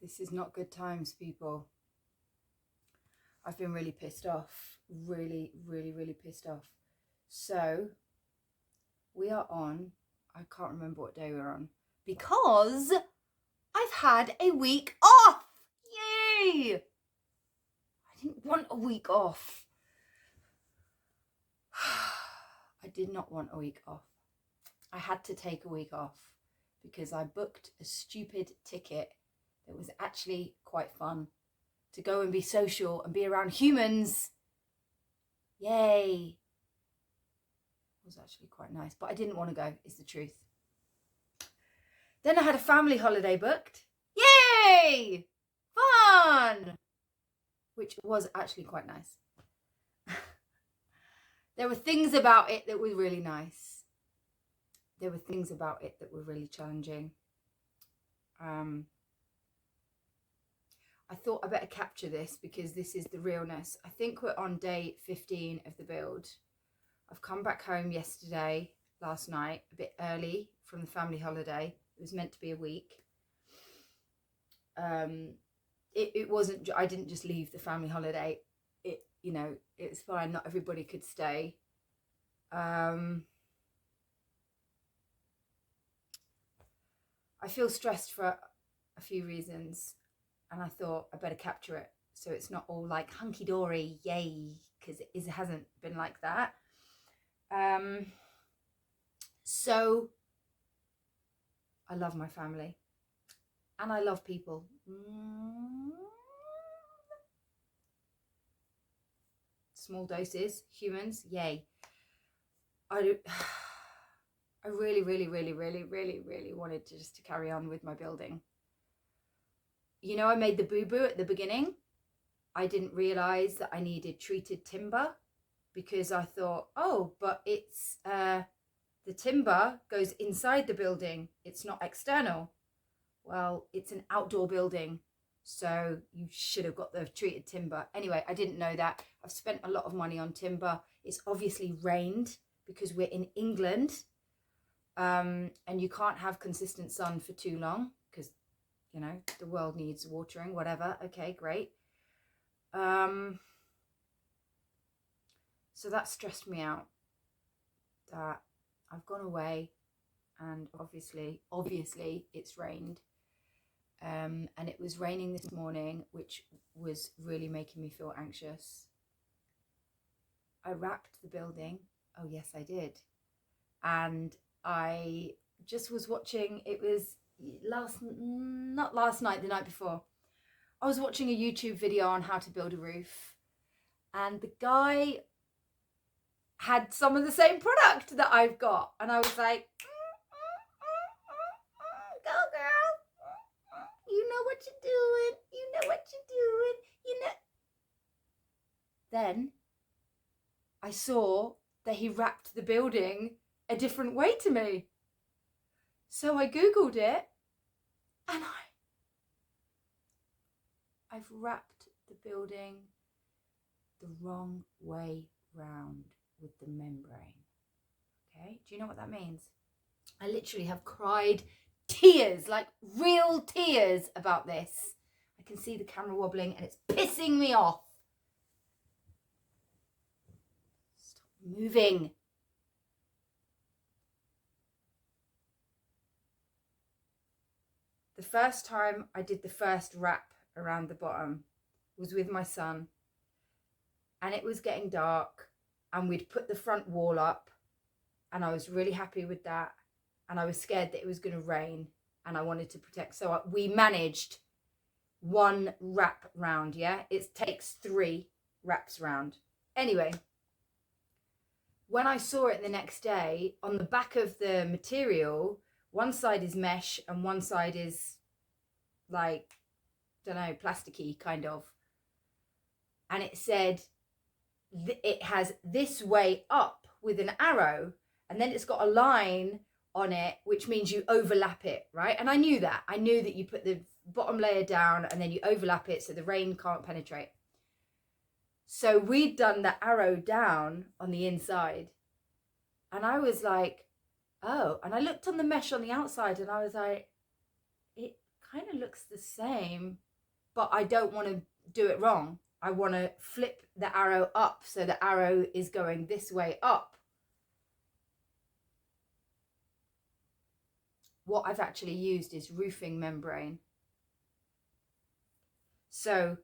This is not good times, people. I've been really pissed off. Really, really, really pissed off. So, we are on, I can't remember what day we're on, because I've had a week off. Yay! I didn't want a week off. I did not want a week off. I had to take a week off because I booked a stupid ticket that was actually quite fun to go and be social and be around humans. Yay. It was actually quite nice, but I didn't want to go, is the truth. Then I had a family holiday booked. Yay! Fun! Which was actually quite nice. There were things about it that were really nice. There were things about it that were really challenging. I thought I better capture this because this is the realness. I think we're on day 15 of the build. I've come back home last night, a bit early from the family holiday. It was meant to be a week. It wasn't, I didn't just leave the family holiday. It's fine. Not everybody could stay. I feel stressed for a few reasons, and I thought I better capture it so it's not all like hunky-dory, yay, because it hasn't been like that. So I love my family and I love people. Small doses, humans, yay. I really, really, really, really, really, really wanted to carry on with my building. You know, I made the boo-boo at the beginning. I didn't realize that I needed treated timber because I thought, oh, but it's the timber goes inside the building. It's not external. Well, it's an outdoor building, so you should have got the treated timber. Anyway, I didn't know that. I've spent a lot of money on timber. It's obviously rained because we're in England, and you can't have consistent sun for too long because, you know, the world needs watering, whatever. Okay, great. So that stressed me out, that I've gone away and obviously it's rained. And it was raining this morning, which was really making me feel anxious. I wrapped the building. Oh, yes, I did. And I just was watching, it was not last night, the night before. I was watching a YouTube video on how to build a roof. And the guy had some of the same product that I've got. And I was like, go girl. You know what you're doing. You know what you're doing. You know. Then I saw that he wrapped the building a different way to me. So I Googled it and I've wrapped the building the wrong way round with the membrane. Okay, do you know what that means? I literally have cried tears, like real tears about this. I can see the camera wobbling and it's pissing me off. Stop moving. The first time I did the first wrap around the bottom was with my son, and it was getting dark and we'd put the front wall up and I was really happy with that, and I was scared that it was going to rain and I wanted to protect. So we managed one wrap round. Yeah, it takes 3 wraps round. Anyway, when I saw it the next day, on the back of the material, one side is mesh and one side is like, don't know, plasticky kind of. And it said it has this way up with an arrow, and then it's got a line on it, which means you overlap it, right? And I knew that. I knew that you put the bottom layer down and then you overlap it so the rain can't penetrate. So we'd done the arrow down on the inside. And I was like, oh. And I looked on the mesh on the outside and I was like, it kind of looks the same, but I don't want to do it wrong. I want to flip the arrow up, so the arrow is going this way up. What I've actually used is roofing membrane. So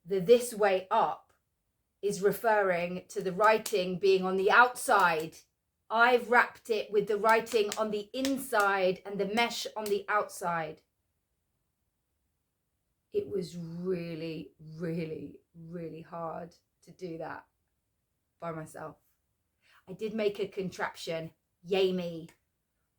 the this way up is referring to the writing being on the outside. I've wrapped it with the writing on the inside and the mesh on the outside. It was really, really, really hard to do that by myself. I did make a contraption. Yay me.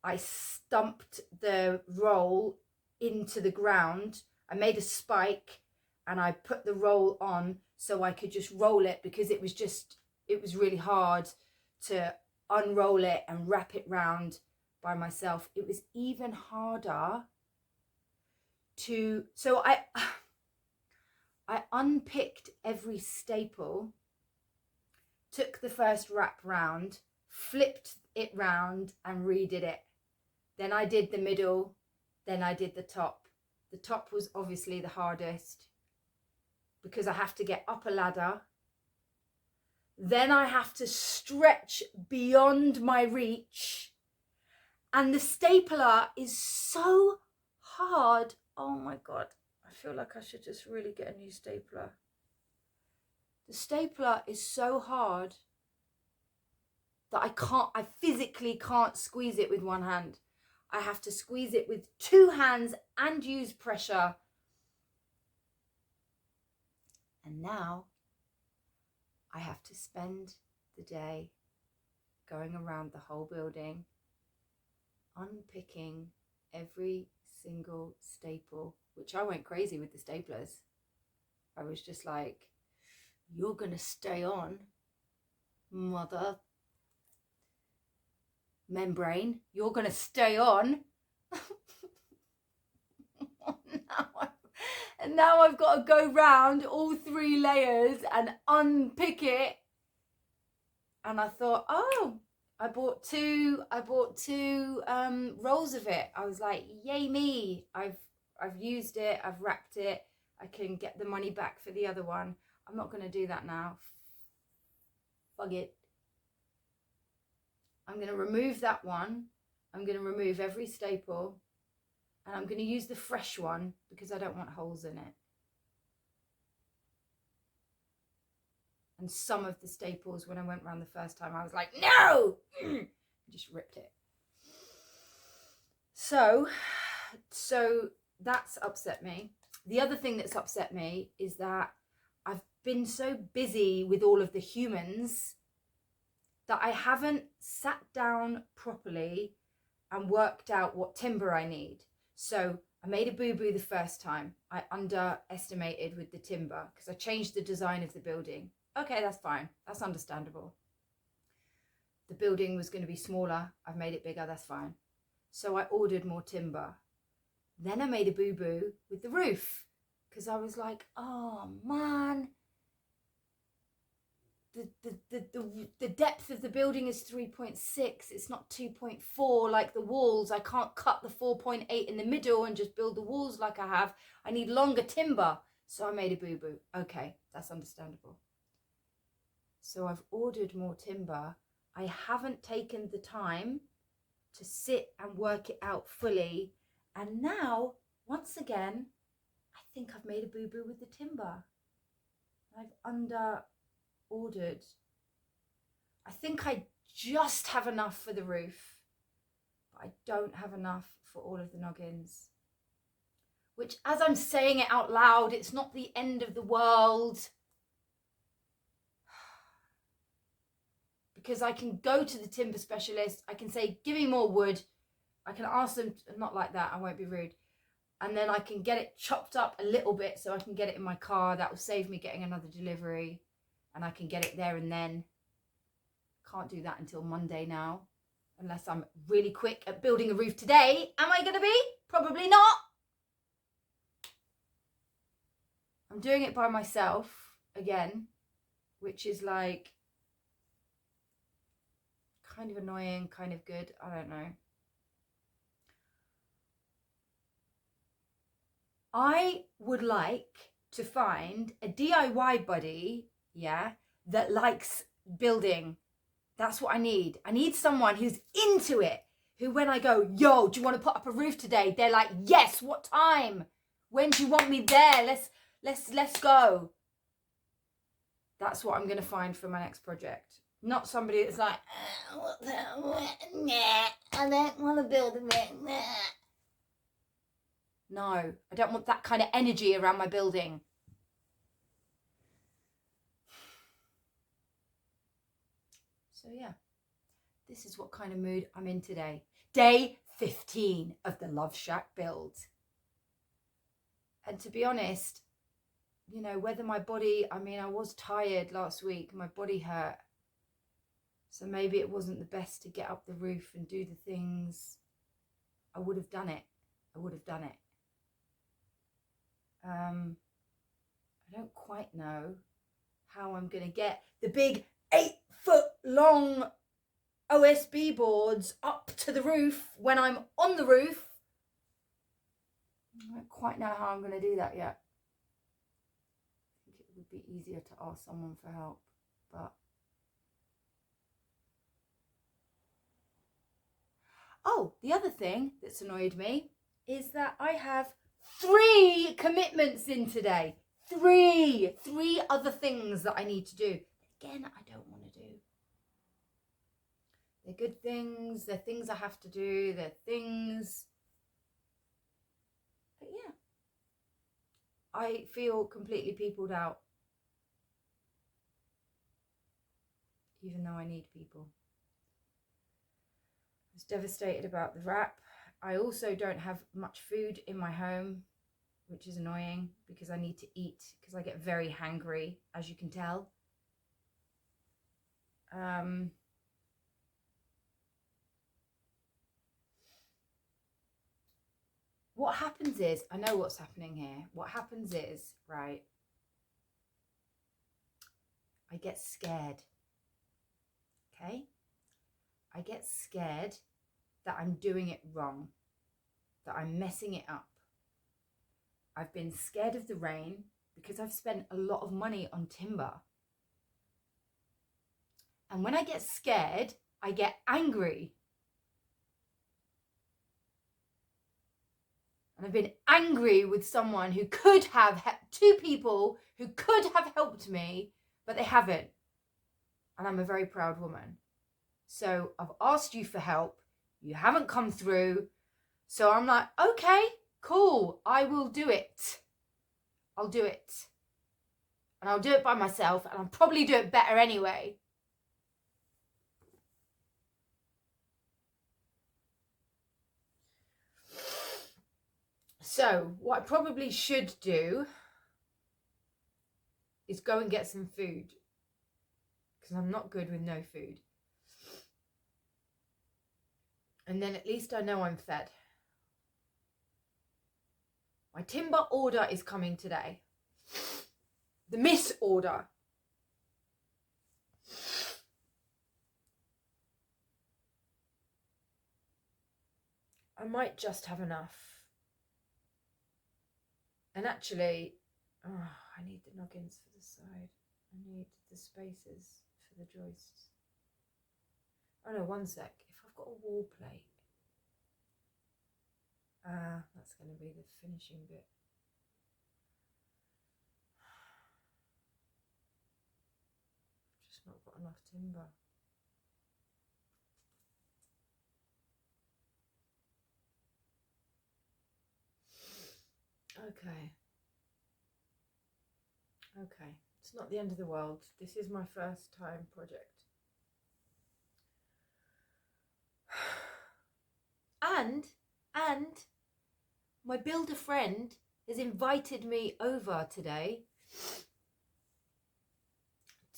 I stumped the roll into the ground. I made a spike and I put the roll on so I could just roll it, because it was really hard to unroll it and wrap it round by myself. It was even harder so I unpicked every staple, took the first wrap round, flipped it round and redid it. Then I did the middle, then I did the top. The top was obviously the hardest because I have to get up a ladder. Then I have to stretch beyond my reach. And the stapler is so hard. Oh my God, I feel like I should just really get a new stapler. The stapler is so hard that I physically can't squeeze it with one hand. I have to squeeze it with two hands and use pressure. And now I have to spend the day going around the whole building, unpicking every single staple, which I went crazy with the staplers. I was just like, you're gonna stay on, mother membrane, you're gonna stay on. And now I've got to go round all 3 layers and unpick it. And I thought, oh, I bought two rolls of it. I was like, yay me. I've used it, I've wrapped it. I can get the money back for the other one. I'm not going to do that now. Fuck it. I'm going to remove that one. I'm going to remove every staple. And I'm going to use the fresh one because I don't want holes in it. And some of the staples, when I went around the first time, I was like, no! I just ripped it. So that's upset me. The other thing that's upset me is that I've been so busy with all of the humans that I haven't sat down properly and worked out what timber I need. So I made a boo-boo the first time. I underestimated with the timber because I changed the design of the building. Okay, that's fine. That's understandable. The building was going to be smaller. I've made it bigger. That's fine. So I ordered more timber. Then I made a boo-boo with the roof because I was like, oh man, the depth of the building is 3.6. It's not 2.4 like the walls. I can't cut the 4.8 in the middle and just build the walls like I have. I need longer timber. So I made a boo-boo. Okay, that's understandable. So I've ordered more timber. I haven't taken the time to sit and work it out fully. And now, once again, I think I've made a boo-boo with the timber. I've under-ordered. I think I just have enough for the roof, but I don't have enough for all of the noggins. Which, as I'm saying it out loud, it's not the end of the world. Because I can go to the timber specialist, I can say, give me more wood. I can ask them, not like that, I won't be rude. And then I can get it chopped up a little bit so I can get it in my car. That will save me getting another delivery. And I can get it there and then. Can't do that until Monday now. Unless I'm really quick at building a roof today. Am I going to be? Probably not. I'm doing it by myself again. Which is like kind of annoying, kind of good. I don't know. I would like to find a DIY buddy, that likes building. That's what I need. I need someone who's into it, who when I go, yo, do you want to put up a roof today? They're like, yes, what time? When do you want me there? Let's go. That's what I'm going to find for my next project. Not somebody that's like, I don't want to build a bit. No, I don't want that kind of energy around my building. So yeah, this is what kind of mood I'm in today. Day 15 of the Love Shack build. And to be honest, you know, whether my body, I was tired last week, my body hurt. So maybe it wasn't the best to get up the roof and do the things. I would have done it. I don't quite know how I'm going to get the big 8-foot long OSB boards up to the roof when I'm on the roof. I don't quite know how I'm going to do that yet. I think it would be easier to ask someone for help, but oh, the other thing that's annoyed me is that I have 3 commitments in today. 3 other things that I need to do. Again, I don't want to do. They're good things. They're things I have to do. They're things. But yeah, I feel completely peopled out. Even though I need people. I was devastated about the wrap. I also don't have much food in my home, which is annoying because I need to eat because I get very hangry, as you can tell. What happens is, I know what's happening here. What happens is, right, I get scared. Okay? I get scared that I'm doing it wrong, that I'm messing it up. I've been scared of the rain because I've spent a lot of money on timber. And when I get scared, I get angry. And I've been angry with someone who could have, 2 people who could have helped me, but they haven't. And I'm a very proud woman. So I've asked you for help. You haven't come through. So I'm like, okay, cool. I will do it. I'll do it. And I'll do it by myself. And I'll probably do it better anyway. So what I probably should do is go and get some food. Because I'm not good with no food. And then at least I know I'm fed. My timber order is coming today. The miss order. I might just have enough. And actually, I need the noggins for the side. I need the spaces for the joists. Oh no, one sec. If I've got a wall plate, that's going to be the finishing bit. I've just not got enough timber. Okay, it's not the end of the world. This is my first time project. And my builder friend has invited me over today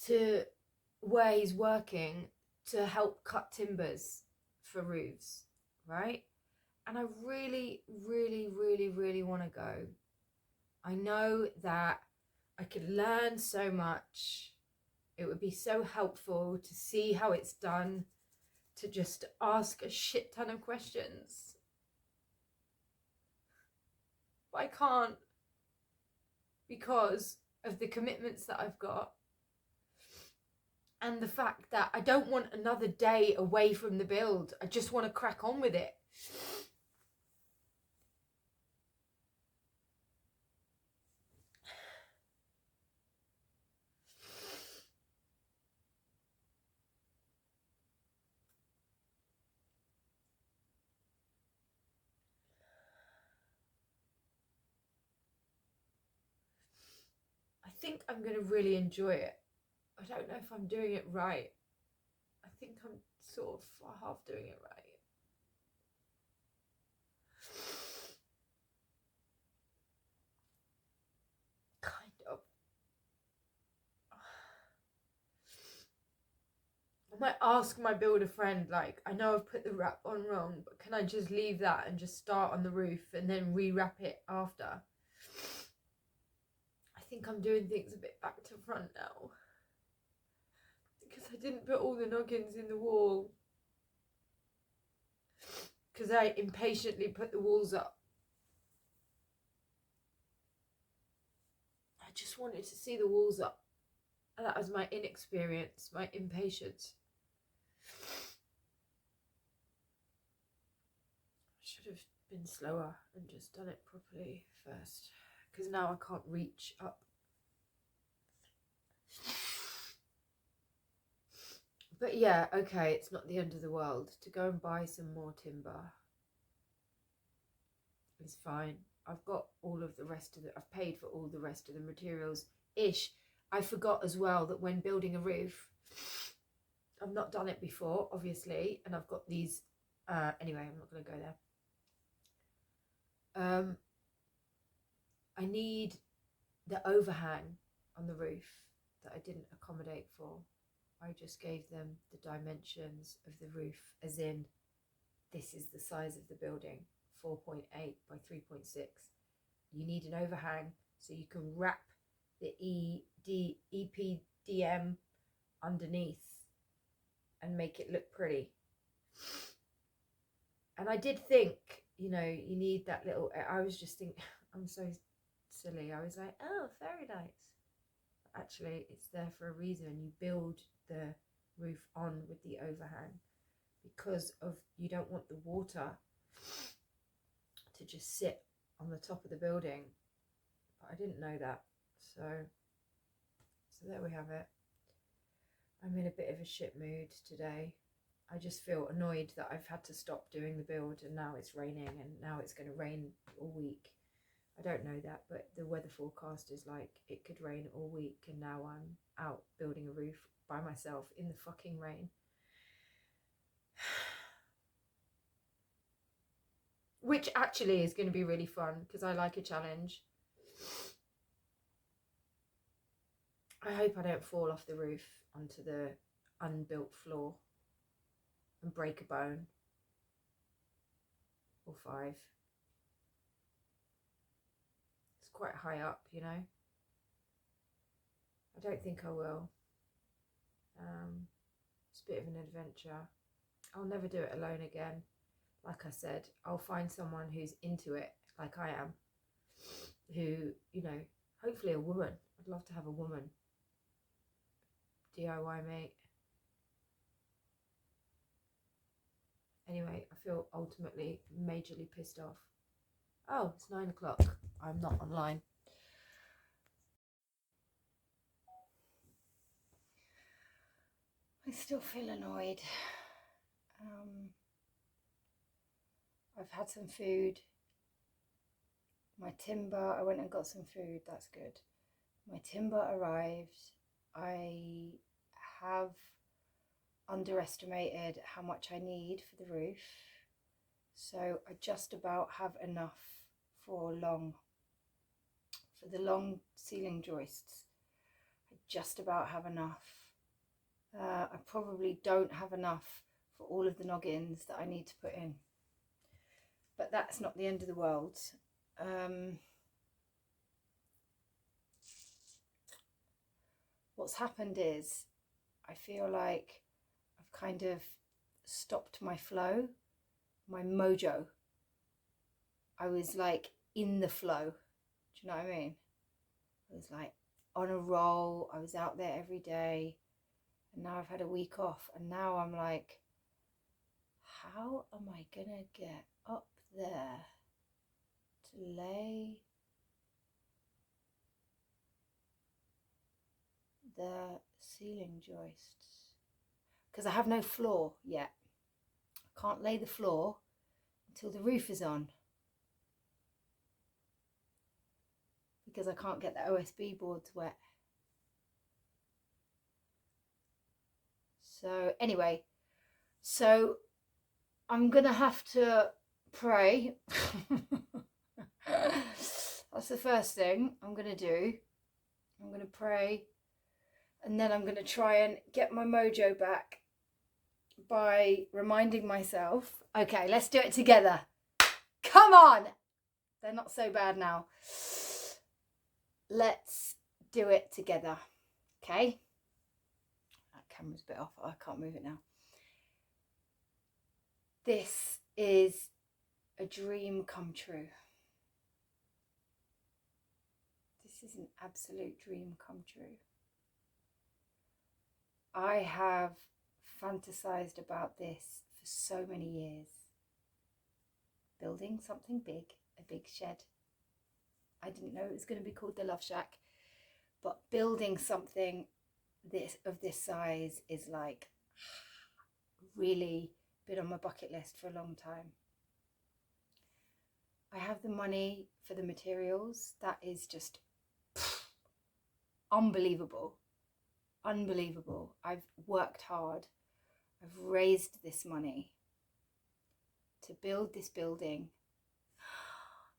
to where he's working to help cut timbers for roofs, right? And I really, really, really, really want to go. I know that I could learn so much. It would be so helpful to see how it's done, to just ask a shit ton of questions. But I can't because of the commitments that I've got and the fact that I don't want another day away from the build. I just want to crack on with it. I think I'm going to really enjoy it. I don't know if I'm doing it right. I think I'm sort of half doing it right. Kind of. I might ask my builder friend, like, I know I've put the wrap on wrong, but can I just leave that and just start on the roof and then re-wrap it after? I think I'm doing things a bit back to front now, because I didn't put all the noggins in the wall, because I impatiently put the walls up. I just wanted to see the walls up. And that was my inexperience, my impatience. I should have been slower and just done it properly first, because now I can't reach up. But yeah, okay, it's not the end of the world. To go and buy some more timber is fine. I've got all of the rest of it. I've paid for all the rest of the materials-ish. I forgot as well that when building a roof, I've not done it before, obviously, and I've got these, anyway, I'm not going to go there. I need the overhang on the roof that I didn't accommodate for. I just gave them the dimensions of the roof, as in, this is the size of the building, 4.8 by 3.6. You need an overhang so you can wrap the EPDM underneath and make it look pretty. And I did think, you know, you need that little, I was just thinking, I'm so silly. I was like, oh, fairy lights. Actually, it's there for a reason. You build the roof on with the overhang because of, you don't want the water to just sit on the top of the building. But I didn't know that. So there we have it. I'm in a bit of a shit mood today. I just feel annoyed that I've had to stop doing the build, and now it's raining, and now it's going to rain all week. I don't know that, but the weather forecast is like it could rain all week, and now I'm out building a roof by myself in the fucking rain. Which actually is going to be really fun because I like a challenge. I hope I don't fall off the roof onto the unbuilt floor and break a bone or 5. It's quite high up, you know. I don't think I will. It's a bit of an adventure. I'll never do it alone again. Like I said, I'll find someone who's into it, like I am, who, you know, hopefully a woman. I'd love to have a woman. DIY mate. Anyway, I feel ultimately majorly pissed off. Oh, it's 9 o'clock. I'm not online. I still feel annoyed. I've had some food. My timber, I went and got some food, that's good. My timber arrived. I have underestimated how much I need for the roof. So I just about have enough for the long ceiling joists. I just about have enough. I probably don't have enough for all of the noggins that I need to put in. But that's not the end of the world. What's happened is I feel like I've kind of stopped my flow, my mojo. I was like in the flow. Do you know what I mean? I was like on a roll. I was out there every day. And now I've had a week off. And now I'm like, how am I going to get up there to lay the ceiling joists? Because I have no floor yet. I can't lay the floor until the roof is on. Because I can't get the OSB boards wet. So anyway, so I'm gonna have to pray. That's the first thing I'm gonna do. I'm gonna pray, and then I'm gonna try and get my mojo back by reminding myself, okay, let's do it together. Come on! They're not so bad now. Let's do it together, okay? That camera's a bit off. I can't move it now. This is a dream come true. This is an absolute dream come true. I have fantasized about this for so many years. Building something big, a big shed. I didn't know it was going to be called the Love Shack, but building something of this size is like really been on my bucket list for a long time. I have the money for the materials. That is just unbelievable. Unbelievable. I've worked hard. I've raised this money to build this building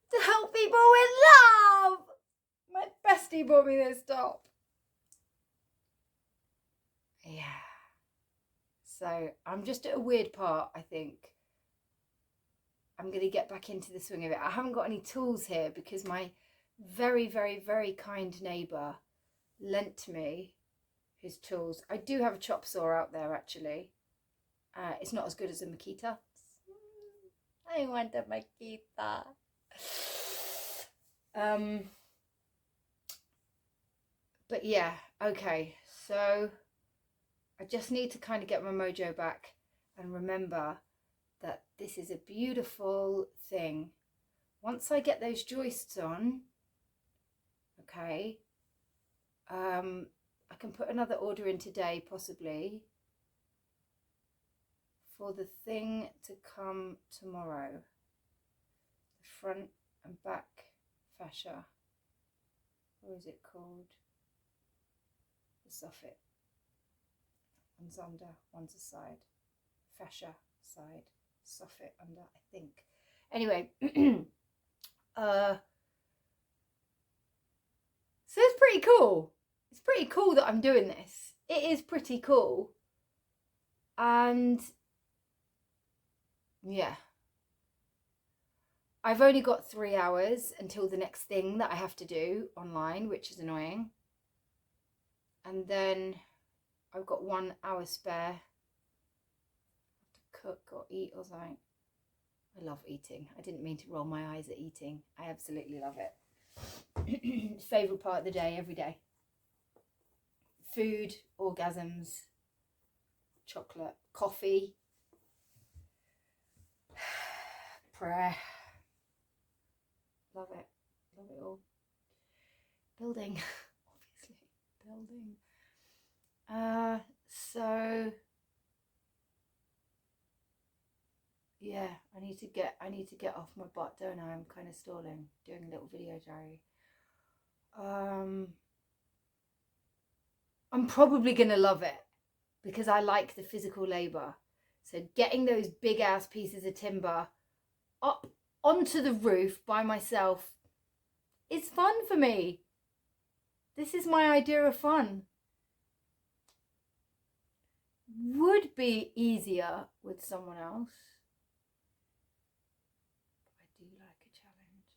to help people with love. My bestie bought me this top. Yeah. So I'm just at a weird part, I think. I'm going to get back into the swing of it. I haven't got any tools here because my very, very, very kind neighbour lent me his tools. I do have a chop saw out there, actually. It's not as good as a Makita. I want a Makita. But yeah, okay. So I just need to kind of get my mojo back and remember that this is a beautiful thing. Once I get those joists on, okay, I can put another order in today, possibly, for the thing to come tomorrow. The front and back fascia. What is it called? The soffit. One's under, one's aside. Fascia side, soffit under, I think. Anyway, so it's pretty cool. It's pretty cool that I'm doing this. It is pretty cool. And yeah. I've only got 3 hours until the next thing that I have to do online, which is annoying. And then I've got 1 hour spare to cook or eat or something. I love eating. I didn't mean to roll my eyes at eating. I absolutely love it. Favourite part of the day, every day. Food, orgasms, chocolate, coffee, prayer. Love it. Love it all. Building. Obviously. Building. So yeah, I need to get off my butt, don't I? I'm kind of stalling, doing a little video diary. I'm probably gonna love it because I like the physical labor. So getting those big ass pieces of timber up onto the roof by myself is fun for me. This is my idea of fun. Would be easier with someone else. I do like a challenge.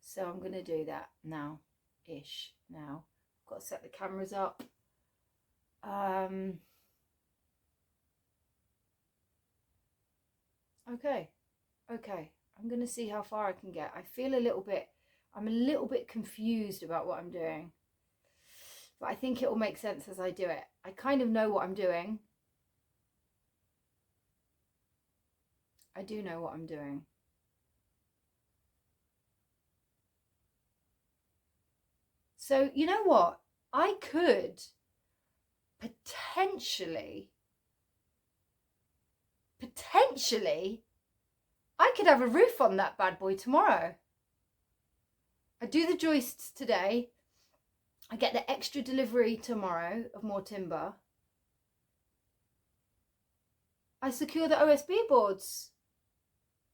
So I'm going to do that now-ish. Now. I've got to set the cameras up. Okay. I'm going to see how far I can get. I feel a little bit I'm a little bit confused about what I'm doing, but I think it will make sense as I do it. I kind of know what I'm doing. I do know what I'm doing. So you know what? I could potentially, I could have a roof on that bad boy tomorrow. I do the joists today. I get the extra delivery tomorrow of more timber. I secure the OSB boards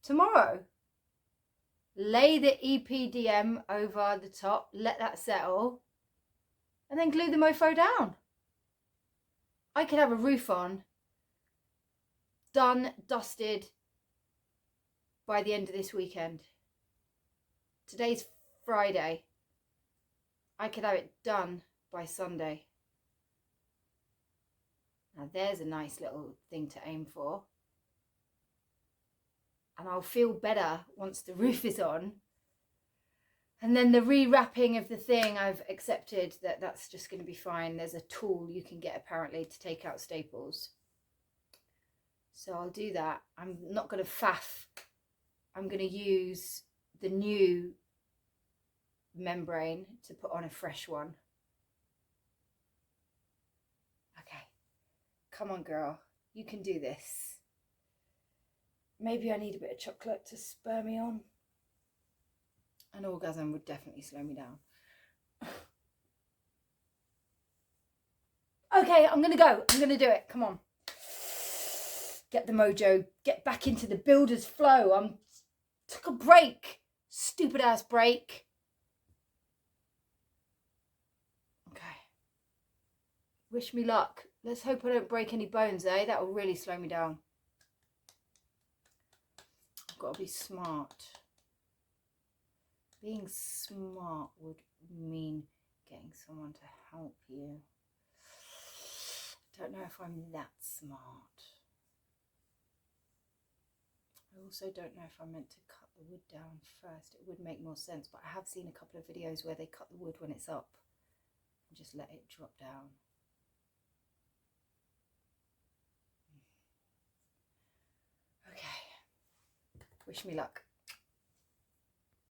tomorrow. Lay the EPDM over the top, let that settle, and then glue the mofo down. I could have a roof on, done, dusted by the end of this weekend. Today's Friday. I could have it done by Sunday. Now there's a nice little thing to aim for. And I'll feel better once the roof is on. And then the rewrapping of the thing, I've accepted that that's just going to be fine. There's a tool you can get apparently to take out staples. So I'll do that. I'm not going to faff. I'm going to use the new membrane to put on a fresh one. Okay. Come on, girl. You can do this. Maybe I need a bit of chocolate to spur me on. An orgasm would definitely slow me down. Okay, I'm going to go. I'm going to do it. Come on. Get the mojo. Get back into the builder's flow. Took a break. Stupid ass break. Okay. Wish me luck. Let's hope I don't break any bones, eh? That will really slow me down. I've got to be smart. Being smart would mean getting someone to help you. I don't know if I'm that smart. I also don't know if I'm meant to cut the wood down first. It would make more sense, but I have seen a couple of videos where they cut the wood when it's up and just let it drop down. Okay. Wish me luck.